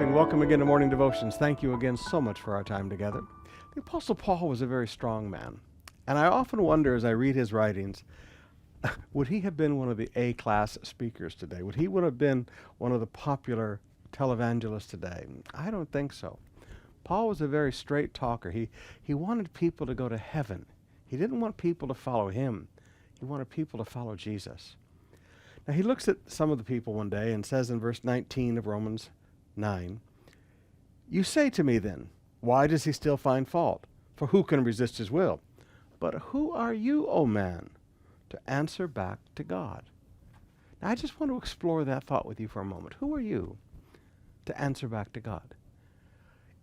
morning. Welcome again to Morning Devotions. Thank you again so much for our time together. The Apostle Paul was a very strong man, and I often wonder as I read his writings, would he have been one of the A-class speakers today? Would he have been one of the popular televangelists today? I don't think so. Paul was a very straight talker. He wanted people to go to heaven. He didn't want people to follow him. He wanted people to follow Jesus. Now he looks at some of the people one day and says in verse 19 of Romans 9, "You say to me then, why does he still find fault? For who can resist his will? But who are you, O man, to answer back to God?" Now I just want to explore that thought with you for a moment. Who are you to answer back to God?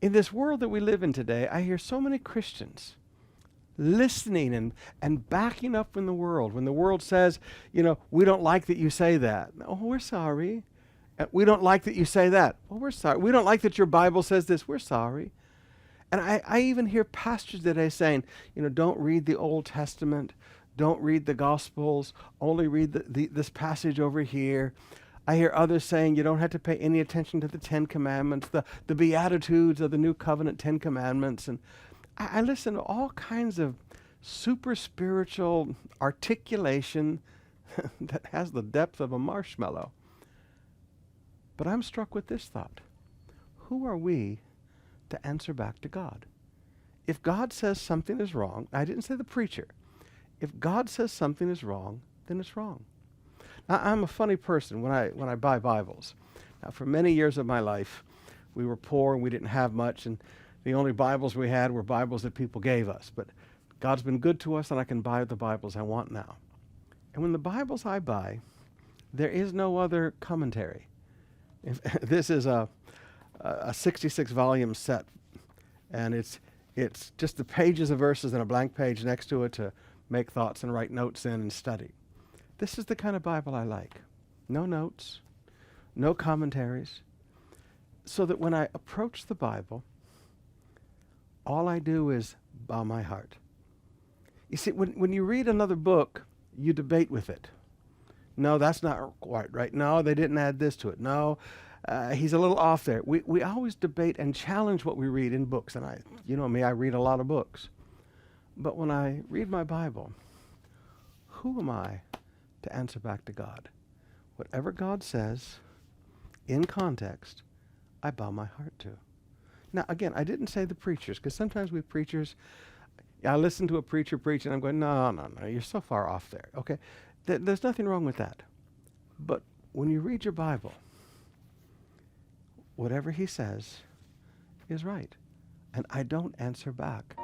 In this world that we live in today, I hear so many Christians listening and backing up in the world. When the world says, we don't like that you say that. Oh, we're sorry. We don't like that you say that. Well, we're sorry. We don't like that your Bible says this. We're sorry. And I even hear pastors today saying, don't read the Old Testament. Don't read the Gospels. Only read this passage over here. I hear others saying you don't have to pay any attention to the Ten Commandments, the Beatitudes of the New Covenant Ten Commandments. And I listen to all kinds of super spiritual articulation that has the depth of a marshmallow. But I'm struck with this thought. Who are we to answer back to God? If God says something is wrong, I didn't say the preacher. If God says something is wrong, then it's wrong. Now, I'm a funny person when I buy Bibles. Now, for many years of my life, we were poor and we didn't have much, and the only Bibles we had were Bibles that people gave us. But God's been good to us, and I can buy the Bibles I want now. And when the Bibles I buy, there is no other commentary. This is a 66-volume set, and it's just the pages of verses and a blank page next to it to make thoughts and write notes in and study. This is the kind of Bible I like. No notes, no commentaries, so that when I approach the Bible, all I do is bow my heart. You see, when you read another book, you debate with it. No, that's not quite right. No, they didn't add this to it. No, he's a little off there. We always debate and challenge what we read in books. And I read a lot of books. But when I read my Bible, who am I to answer back to God? Whatever God says, in context, I bow my heart to. Now, again, I didn't say the preachers, because sometimes we preachers, I listen to a preacher preach, and I'm going, no, you're so far off there, okay? There's nothing wrong with that. But when you read your Bible, whatever he says is right. And I don't answer back